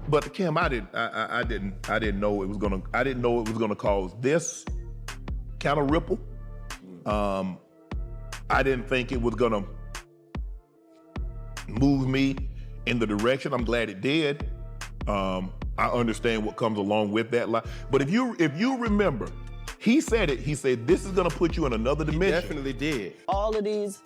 But Kim, I didn't know it was gonna cause this kind of ripple. I didn't think it was gonna move me in the direction. I'm glad it did. I understand what comes along with that. But if you remember, he said it. He said this is gonna put you in another dimension. He definitely did. All of these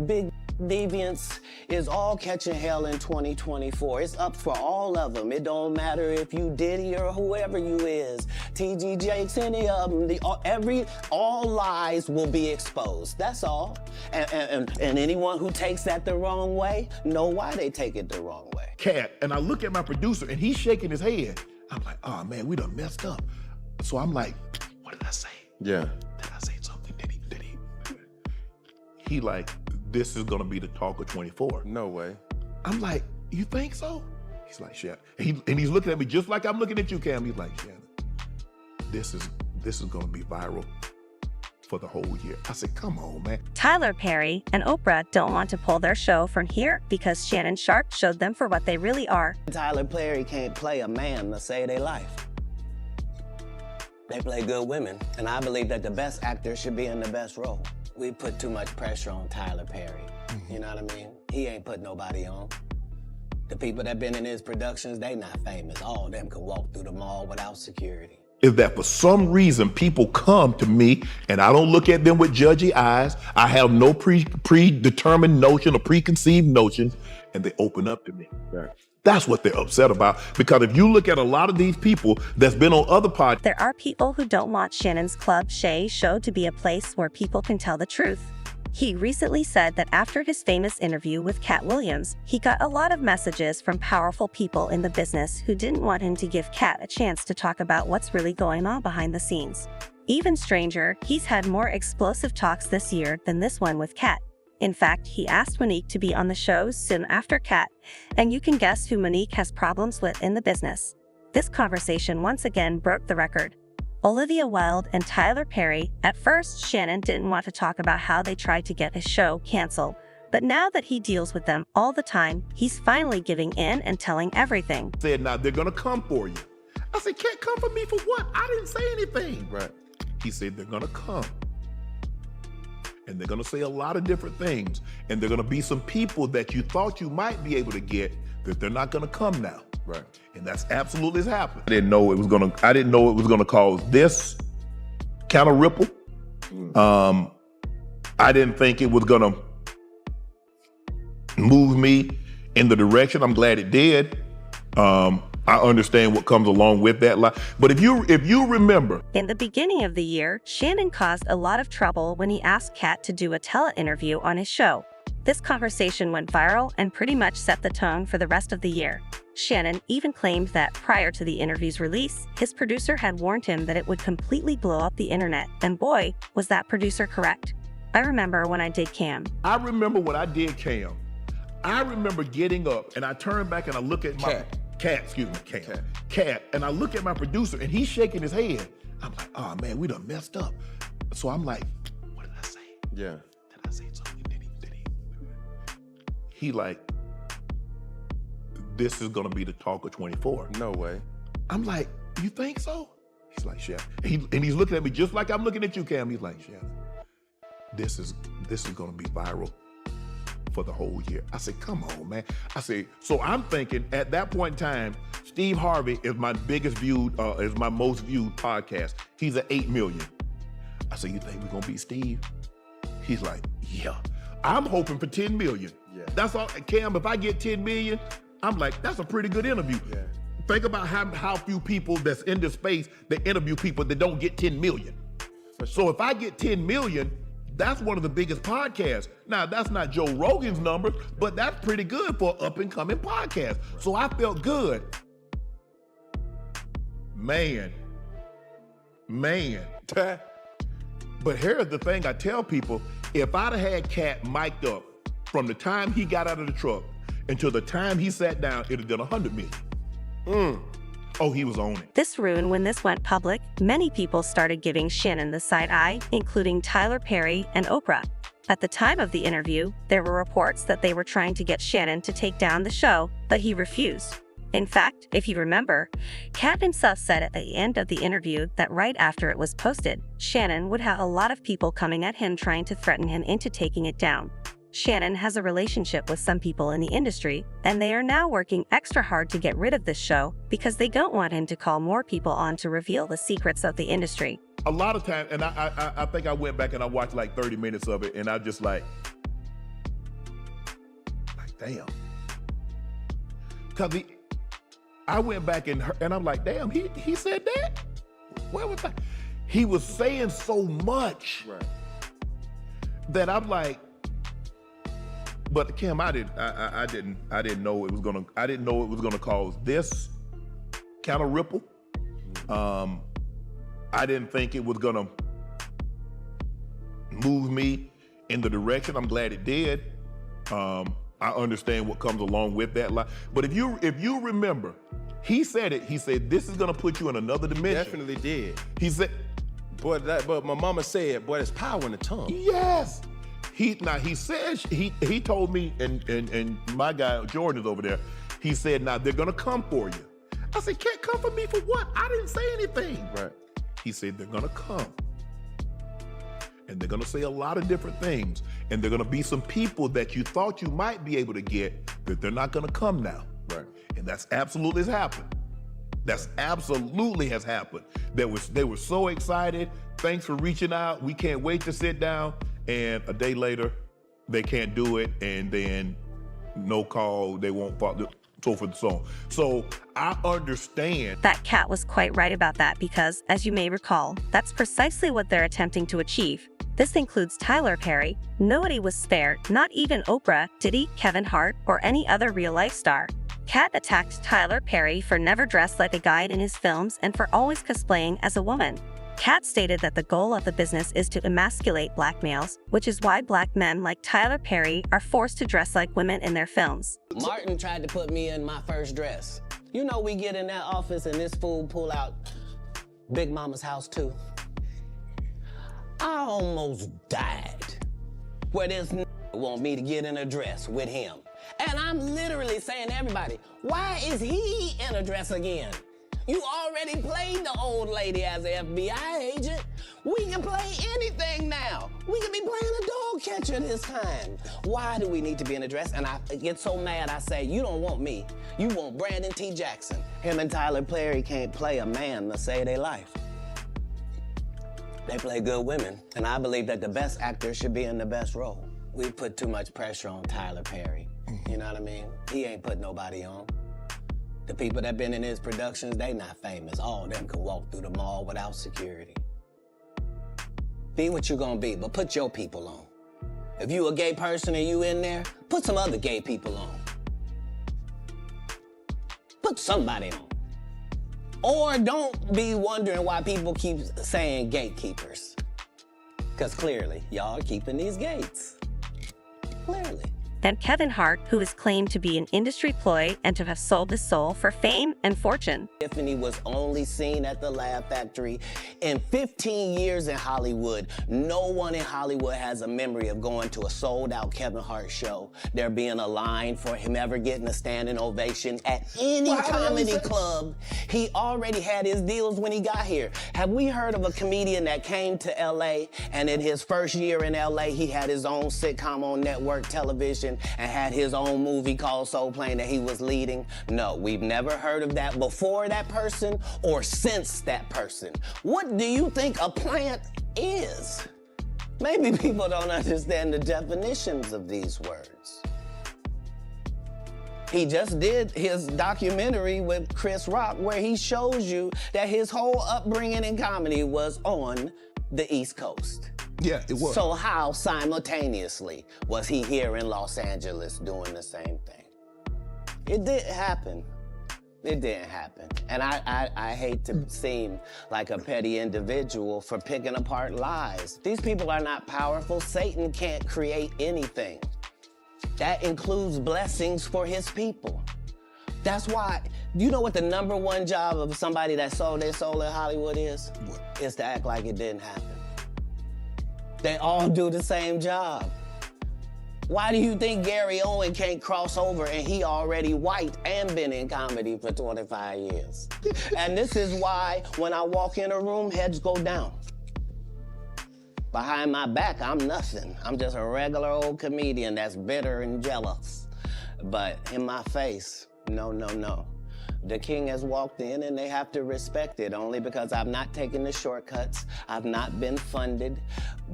big deviants is all catching hell in 2024. It's up for all of them. It don't matter if you Diddy or whoever you is, TG Jakes, any of them. All lies will be exposed. That's all. And anyone who takes that the wrong way, know why they take it the wrong way. Katt, and I look at my producer and he's shaking his head. I'm like, oh man, we done messed up. So I'm like, what did I say? Yeah. Did I say something? Did he? He like, this is gonna be the talk of 24. No way. I'm like, you think so? He's like, Shannon. And he's looking at me just like I'm looking at you, Cam. He's like, Shannon, this is gonna be viral for the whole year. I said, come on, man. Tyler Perry and Oprah don't want to pull their show from here because Shannon Sharpe showed them for what they really are. Tyler Perry can't play a man to save their life. They play good women, and I believe that the best actor should be in the best role. We put too much pressure on Tyler Perry. You know what I mean? He ain't put nobody on. The people that been in his productions, they not famous. All of them can walk through the mall without security. Is that for some reason people come to me and I don't look at them with judgy eyes. I have no predetermined notion or preconceived notions, and they open up to me. Right. That's what they're upset about. Because if you look at a lot of these people that's been on other podcasts. There are people who don't want Shannon's club, Shay, show to be a place where people can tell the truth. He recently said that after his famous interview with Katt Williams, he got a lot of messages from powerful people in the business who didn't want him to give Katt a chance to talk about what's really going on behind the scenes. Even stranger, he's had more explosive talks this year than this one with Katt. In fact, he asked Monique to be on the show soon after Katt, and you can guess who Monique has problems with in the business. This conversation once again broke the record. Olivia Wilde and Tyler Perry. At first, Shannon didn't want to talk about how they tried to get his show canceled, but now that he deals with them all the time, he's finally giving in and telling everything. Said, now they're gonna come for you. I said, can't come for me for what? I didn't say anything. Right. He said, they're gonna come. And they're gonna say a lot of different things. And they're gonna be some people that you thought you might be able to get that they're not gonna come now. Right. And that's absolutely has happened. I didn't know it was gonna cause this kind of ripple. I didn't think it was gonna move me in the direction. I'm glad it did. I understand what comes along with that. But if you remember. In the beginning of the year, Shannon caused a lot of trouble when he asked Katt to do a tele-interview on his show. This conversation went viral and pretty much set the tone for the rest of the year. Shannon even claimed that prior to the interview's release, his producer had warned him that it would completely blow up the internet. And boy, was that producer correct. I remember when I did Cam. I remember when I did Cam. I remember getting up and I turned back and I look at my Katt, and I look at my producer and he's shaking his head. I'm like, oh man, we done messed up. So I'm like, what did I say? Yeah. Did I say something? Did he? He like, this is gonna be the talk of 24. No way. I'm like, you think so? He's like, Shannon. And he's looking at me just like I'm looking at you, Cam. He's like, Shannon, this is gonna be viral for the whole year. I said, come on, man. I said, so I'm thinking at that point in time, Steve Harvey is my most viewed podcast. He's at 8 million. I said, you think we're gonna beat Steve? He's like, yeah. I'm hoping for 10 million. Yeah. That's all, Cam, if I get 10 million, I'm like, that's a pretty good interview. Yeah. Think about how few people that's in this space that interview people that don't get 10 million. So if I get 10 million, that's one of the biggest podcasts. Now, that's not Joe Rogan's numbers, but that's pretty good for an up-and-coming podcast. So I felt good. Man. But here's the thing I tell people, if I'd have had Katt mic'd up from the time he got out of the truck until the time he sat down, it'd have done 100 million. Oh, he was on it. This ruined when this went public. Many people started giving Shannon the side eye, including Tyler Perry and Oprah. At the time of the interview, there were reports that they were trying to get Shannon to take down the show, but he refused. In fact, if you remember, Katt himself said at the end of the interview that right after it was posted, Shannon would have a lot of people coming at him trying to threaten him into taking it down. Shannon has a relationship with some people in the industry, and they are now working extra hard to get rid of this show because they don't want him to call more people on to reveal the secrets of the industry. A lot of times, and I think I went back and I watched like 30 minutes of it, and I just like damn. Because I went back and I'm like, damn, he said that? Where was that? He was saying so much that I'm like, but Kim, I didn't know it was gonna cause this kind of ripple. I didn't think it was gonna move me in the direction. I'm glad it did. I understand what comes along with that. But if you remember, he said it. He said, this is gonna put you in another dimension. Definitely did. He said, but my mama said, boy, there's power in the tongue. yes. He said, he told me, and my guy Jordan is over there, he said, now they're gonna come for you. I said, can't come for me for what? I didn't say anything. Right. He said, they're gonna come. And they're gonna say a lot of different things. And they're gonna be some people that you thought you might be able to get, that they're not gonna come now. Right. And that's absolutely has happened. That's absolutely has happened. They were so excited. Thanks for reaching out. We can't wait to sit down. And a day later, they can't do it. And then no call, they won't follow, so forth and so on. So I understand that Katt was quite right about that because, as you may recall, that's precisely what they're attempting to achieve. This includes Tyler Perry. Nobody was spared, not even Oprah, Diddy, Kevin Hart, or any other real-life star. Katt attacked Tyler Perry for never dressed like a guy in his films and for always cosplaying as a woman. Katt stated that the goal of the business is to emasculate black males, which is why black men like Tyler Perry are forced to dress like women in their films. Martin tried to put me in my first dress. You know, we get in that office and this fool pull out Big Mama's house too. I almost died where this want me to get in a dress with him. And I'm literally saying to everybody, why is he in a dress again? You already played the old lady as an FBI agent. We can play anything now. We can be playing a dog catcher this time. Why do we need to be in a dress? And I get so mad, I say, you don't want me. You want Brandon T. Jackson. Him and Tyler Perry can't play a man to save their life. They play good women, and I believe that the best actor should be in the best role. We put too much pressure on Tyler Perry. You know what I mean? He ain't put nobody on. The people that been in his productions, they not famous. All of them can walk through the mall without security. Be what you gonna be, but put your people on. If you a gay person and you in there, put some other gay people on. Put somebody on. Or don't be wondering why people keep saying gatekeepers. Because clearly, y'all are keeping these gates. Clearly. Then Kevin Hart, who is claimed to be an industry ploy and to have sold his soul for fame and fortune. Tiffany was only seen at the Laugh Factory. In 15 years in Hollywood, no one in Hollywood has a memory of going to a sold-out Kevin Hart show, there being a line for him ever getting a standing ovation at any comedy club. He already had his deals when he got here. Have we heard of a comedian that came to LA and in his first year in LA, he had his own sitcom on network television and had his own movie called Soul Plane that he was leading? No, we've never heard of that before that person or since that person. What do you think a plant is? Maybe people don't understand the definitions of these words. He just did his documentary with Chris Rock where he shows you that his whole upbringing in comedy was on the East Coast. Yeah, it was. So how simultaneously was he here in Los Angeles doing the same thing? It didn't happen. It didn't happen. And I hate to seem like a petty individual for picking apart lies. These people are not powerful. Satan can't create anything. That includes blessings for his people. That's why, you know what the #1 job of somebody that sold their soul in Hollywood is? What? Is to act like it didn't happen. They all do the same job. Why do you think Gary Owen can't cross over and he already white and been in comedy for 25 years? And this is why when I walk in a room, heads go down. Behind my back, I'm nothing. I'm just a regular old comedian that's bitter and jealous. But in my face, no, no, no. The king has walked in and they have to respect it only because I've not taken the shortcuts. I've not been funded.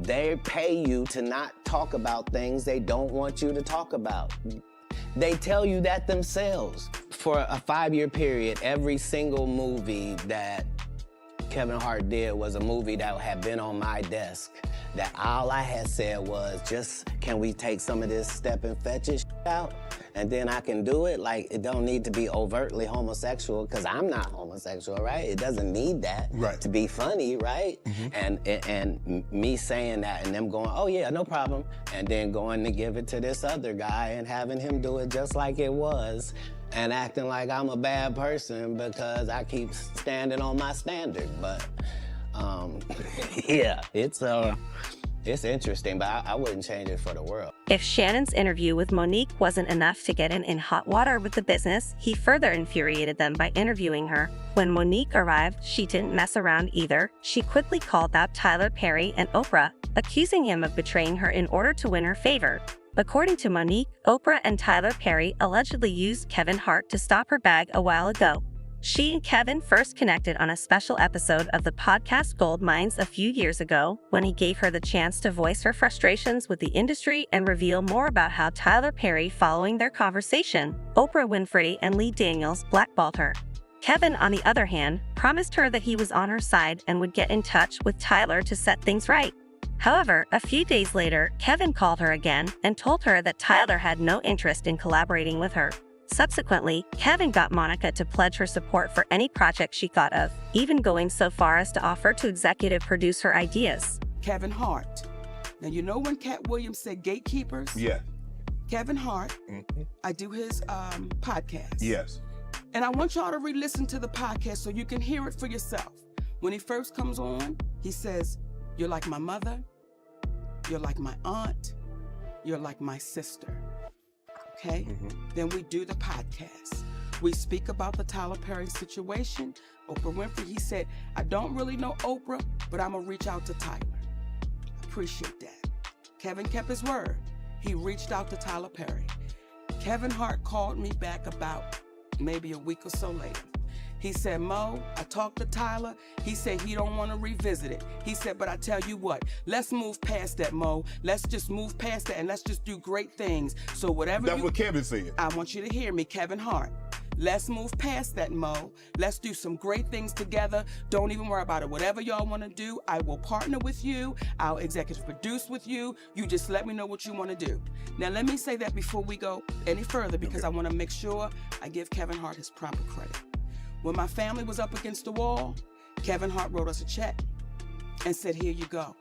They pay you to not talk about things they don't want you to talk about. They tell you that themselves. For a 5-year period, every single movie that Kevin Hart did was a movie that had been on my desk. That all I had said was, just, can we take some of this step and fetch it out? And then I can do it. Like, it don't need to be overtly homosexual, because I'm not homosexual, right? It doesn't need that to be funny, right? And me saying that and them going, oh yeah, no problem. And then going to give it to this other guy and having him do it just like it was and acting like I'm a bad person because I keep standing on my standard. But yeah, it's interesting, but I wouldn't change it for the world. If Shannon's interview with Monique wasn't enough to get him in hot water with the business, he further infuriated them by interviewing her. When Monique arrived, she didn't mess around either. She quickly called out Tyler Perry and Oprah, accusing him of betraying her in order to win her favor. According to Monique, Oprah and Tyler Perry allegedly used Kevin Hart to stop her bag a while ago. She and Kevin first connected on a special episode of the podcast Gold Mines a few years ago, when he gave her the chance to voice her frustrations with the industry and reveal more about how Tyler Perry, following their conversation, Oprah Winfrey and Lee Daniels blackballed her. Kevin, on the other hand, promised her that he was on her side and would get in touch with Tyler to set things right. However, a few days later, Kevin called her again and told her that Tyler had no interest in collaborating with her. Subsequently, Kevin got Monica to pledge her support for any project she thought of, even going so far as to offer to executive produce her ideas. Kevin Hart. Now, you know when Katt Williams said gatekeepers? Yeah. Kevin Hart, I do his podcast. Yes. And I want y'all to re-listen to the podcast so you can hear it for yourself. When he first comes on, he says, you're like my mother, you're like my aunt, you're like my sister. Okay? Then we do the podcast. We speak about the Tyler Perry situation. Oprah Winfrey, he said, I don't really know Oprah, but I'm gonna reach out to Tyler. Appreciate that. Kevin kept his word. He reached out to Tyler Perry. Kevin Hart called me back about maybe a week or so later. He said, Mo, I talked to Tyler. He said he don't want to revisit it. He said, but I tell you what, let's move past that, Mo. Let's just move past that and let's just do great things. So whatever That's what Kevin said. I want you to hear me, Kevin Hart. Let's move past that, Mo. Let's do some great things together. Don't even worry about it. Whatever y'all want to do, I will partner with you. I'll executive produce with you. You just let me know what you want to do. Now, let me say that before we go any further, because I want to make sure I give Kevin Hart his proper credit. When my family was up against the wall, Kevin Hart wrote us a check and said, here you go.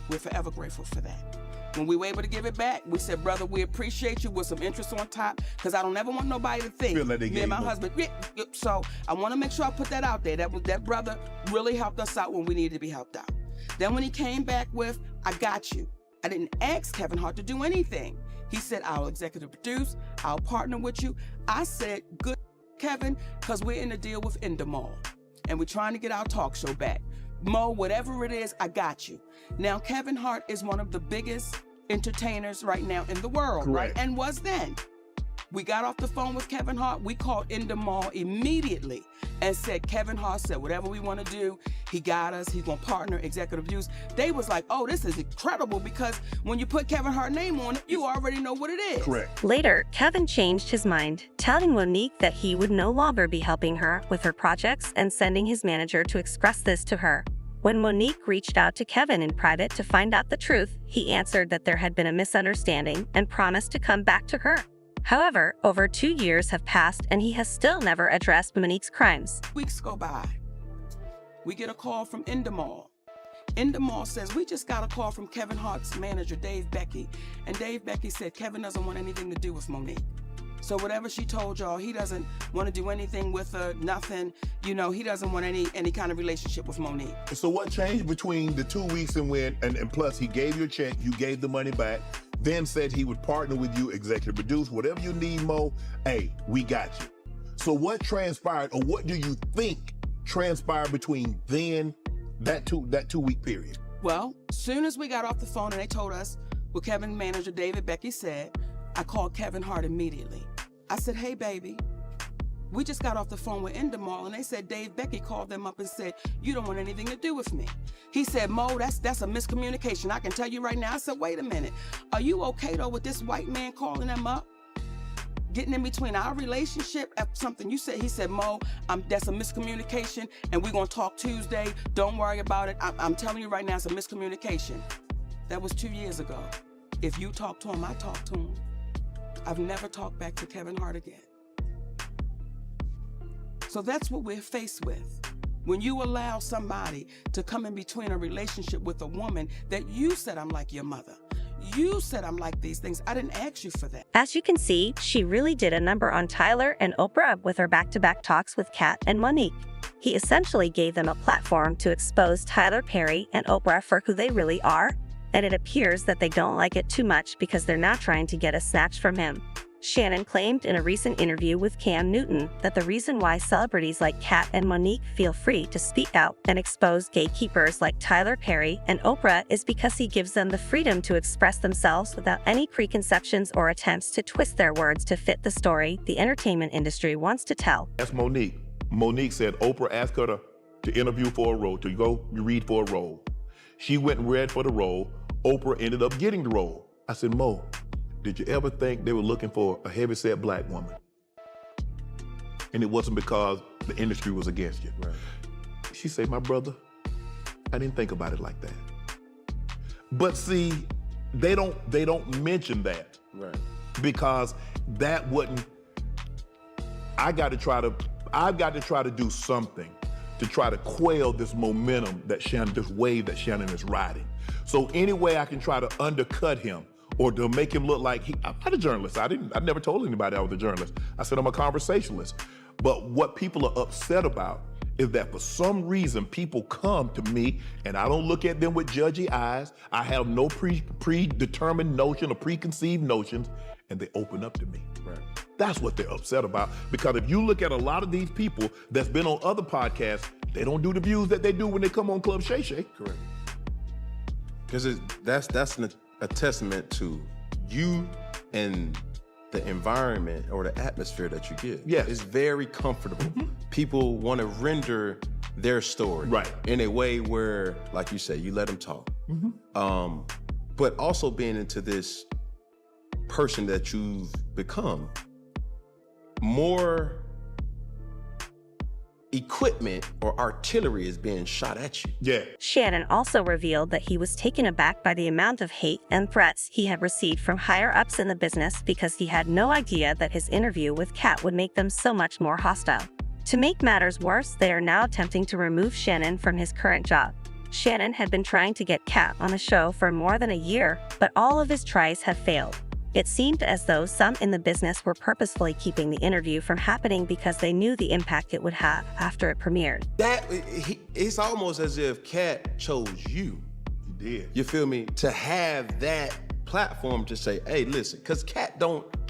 We're forever grateful for that. When we were able to give it back, we said, brother, we appreciate you with some interest on top, because I don't ever want nobody to think, like me and my husband. So I want to make sure I put that out there. That brother really helped us out when we needed to be helped out. Then when he came back with, I got you. I didn't ask Kevin Hart to do anything. He said, I'll executive produce, I'll partner with you. I said, good, Kevin, because we're in a deal with Endemol, and we're trying to get our talk show back. Mo, whatever it is, I got you. Now, Kevin Hart is one of the biggest entertainers right now in the world, right? And was then. We got off the phone with Kevin Hart. We called Endemol immediately and said, Kevin Hart said, whatever we want to do, he got us. He's going to partner, executive produce. They was like, oh, this is incredible, because when you put Kevin Hart's name on it, you already know what it is. Correct. Later, Kevin changed his mind, telling Monique that he would no longer be helping her with her projects and sending his manager to express this to her. When Monique reached out to Kevin in private to find out the truth, he answered that there had been a misunderstanding and promised to come back to her. However, over 2 years have passed and he has still never addressed Monique's crimes. Weeks go by. We get a call from Endemol. Endemol says, we just got a call from Kevin Hart's manager, Dave Becky. And Dave Becky said, Kevin doesn't want anything to do with Monique. So whatever she told y'all, he doesn't want to do anything with her, nothing. You know, he doesn't want any kind of relationship with Monique. So what changed between the 2 weeks and plus he gave you a check, you gave the money back, then said he would partner with you, executive produce, whatever you need, Mo, hey, we got you. So what transpired, or what do you think transpired between then, that 2 week period? Well, soon as we got off the phone and they told us what Kevin's manager, David Becky, said, I called Kevin Hart immediately. I said, hey, baby, we just got off the phone with Endemol, and they said Dave Becky called them up and said, you don't want anything to do with me. He said, Mo, that's a miscommunication. I can tell you right now. I said, wait a minute. Are you okay, though, with this white man calling them up? Getting in between our relationship after something you said. He said, Mo, that's a miscommunication, and we're going to talk Tuesday. Don't worry about it. I'm telling you right now, it's a miscommunication. That was 2 years ago. If you talk to him, I talk to him. I've never talked back to Kevin Hart again. So that's what we're faced with. When you allow somebody to come in between a relationship with a woman that you said, I'm like your mother. You said I'm like these things. I didn't ask you for that. As you can see, she really did a number on Tyler and Oprah with her back-to-back talks with Katt and Monique. He essentially gave them a platform to expose Tyler Perry and Oprah for who they really are, and it appears that they don't like it too much because they're now trying to get a snatch from him. Shannon claimed in a recent interview with Cam Newton that the reason why celebrities like Katt and Monique feel free to speak out and expose gatekeepers like Tyler Perry and Oprah is because he gives them the freedom to express themselves without any preconceptions or attempts to twist their words to fit the story the entertainment industry wants to tell. That's Monique. Monique said Oprah asked her to interview for a role, to go read for a role. She went and read for the role. Oprah ended up getting the role. I said, Mo, did you ever think they were looking for a heavyset black woman? And it wasn't because the industry was against you. Right. She said, my brother, I didn't think about it like that. But see, they don't mention that. Right. Because that wouldn't, I've got to try to do something to try to quell this momentum that this wave that Shannon is riding. So any way I can try to undercut him or to make him look like I'm not a journalist. I never told anybody I was a journalist. I said I'm a conversationalist. But what people are upset about is that for some reason people come to me and I don't look at them with judgy eyes. I have no predetermined notion or preconceived notions, and they open up to me. Right. That's what they're upset about. Because if you look at a lot of these people that's been on other podcasts, they don't do the views that they do when they come on Club Shay Shay. Correct. Because that's a testament to you and the environment or the atmosphere that you give. Yeah. It's very comfortable. Mm-hmm. People want to render their story in a way where, like you say, you let them talk. Mm-hmm. But also being into this person that you've become, more equipment or artillery is being shot at you. Yeah. Shannon also revealed that he was taken aback by the amount of hate and threats he had received from higher-ups in the business because he had no idea that his interview with Katt would make them so much more hostile. To make matters worse, they are now attempting to remove Shannon from his current job. Shannon had been trying to get Katt on the show for more than a year, but all of his tries have failed. It seemed as though some in the business were purposefully keeping the interview from happening because they knew the impact it would have after it premiered. It's almost as if Katt chose you. He did. You feel me? To have that platform to say, hey, listen, because Katt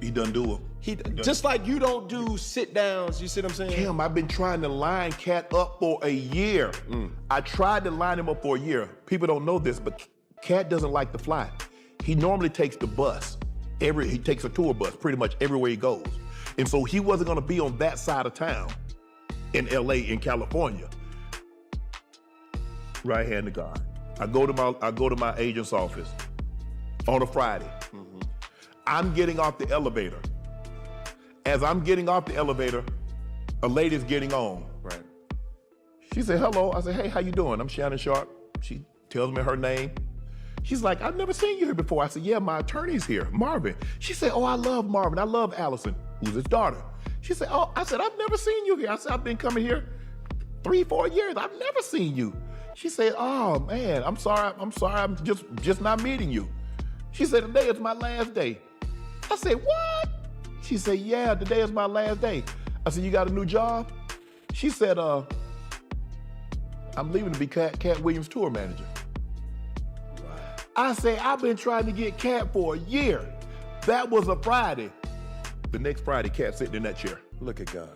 he doesn't do it. Just like you don't do sit downs, you see what I'm saying? Kim, I've been trying to line Katt up for a year. I tried to line him up for a year. People don't know this, but Katt doesn't like to fly. He normally takes the bus. He takes a tour bus pretty much everywhere he goes. And so he wasn't gonna be on that side of town in LA, in California. Right hand to God. I go to my agent's office on a Friday. Mm-hmm. I'm getting off the elevator. As I'm getting off the elevator, a lady's getting on. Right. She said, hello. I said, hey, how you doing? I'm Shannon Sharpe. She tells me her name. She's like, I've never seen you here before. I said, yeah, my attorney's here, Marvin. She said, oh, I love Marvin. I love Allison, who's his daughter. She said, oh, I said, I've never seen you here. I said, I've been coming here 3-4 years. I've never seen you. She said, oh man, I'm sorry. I'm just not meeting you. She said, today is my last day. I said, what? She said, yeah, today is my last day. I said, you got a new job? She said, I'm leaving to be Katt Williams' tour manager. I say, I've been trying to get Katt for a year. That was a Friday. The next Friday, Katt sitting in that chair. Look at God.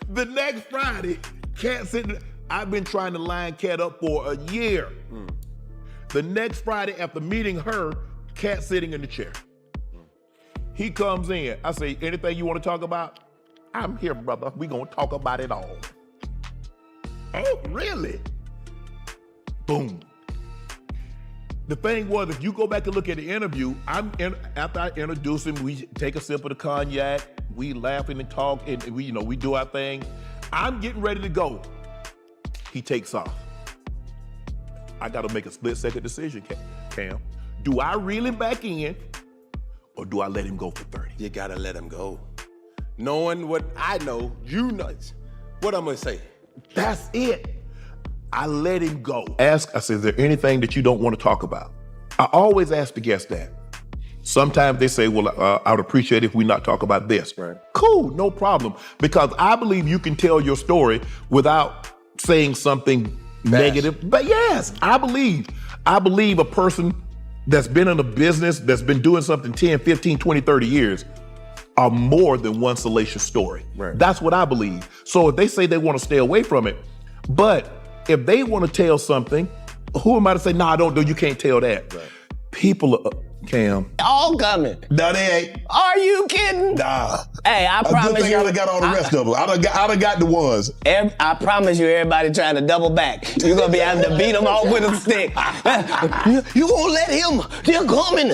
The next Friday, Katt sitting. I've been trying to line Katt up for a year. The next Friday, after meeting her, Katt sitting in the chair. He comes in. I say, anything you want to talk about? I'm here, brother. We gonna talk about it all. Oh, really? Boom. The thing was, if you go back and look at the interview, after I introduce him, we take a sip of the cognac, we laughing and talk, and we do our thing. I'm getting ready to go. He takes off. I got to make a split-second decision, Cam. Do I reel him back in, or do I let him go for 30? You got to let him go. Knowing what I know, you know what I'm going to say. That's it. I let him go. I said, is there anything that you don't want to talk about? I always ask the guests that. Sometimes they say, well, I would appreciate it if we not talk about this. Right. Cool, no problem. Because I believe you can tell your story without saying something negative. But yes, I believe a person that's been in a business, that's been doing something 10, 15, 20, 30 years are more than one salacious story. Right. That's what I believe. So if they say they want to stay away from it, but if they want to tell something, who am I to say, no, I don't do, you can't tell that. Right. People, Cam. All coming. No, they ain't. Are you kidding? Nah. Hey, I promise you. A good thing I done got all the rest of them. I done got the ones. I promise you, everybody trying to double back. You're going to be having to beat them off with a stick. You going to let him? They're coming.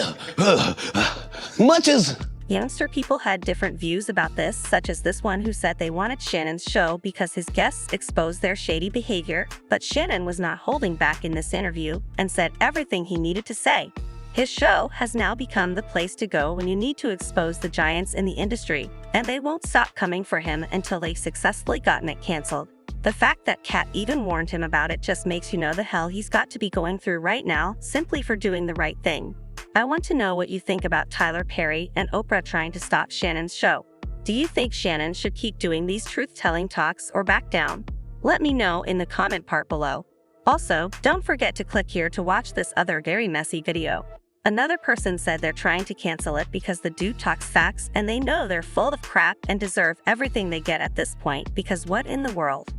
Much as... Youngster people had different views about this, such as this one who said they wanted Shannon's show because his guests exposed their shady behavior, but Shannon was not holding back in this interview and said everything he needed to say. His show has now become the place to go when you need to expose the giants in the industry, and they won't stop coming for him until they've successfully gotten it canceled. The fact that Katt even warned him about it just makes you know the hell he's got to be going through right now simply for doing the right thing. I want to know what you think about Tyler Perry and Oprah trying to stop Shannon's show. Do you think Shannon should keep doing these truth-telling talks or back down? Let me know in the comment part below. Also, don't forget to click here to watch this other very messy video. Another person said they're trying to cancel it because the dude talks facts and they know they're full of crap and deserve everything they get at this point because what in the world?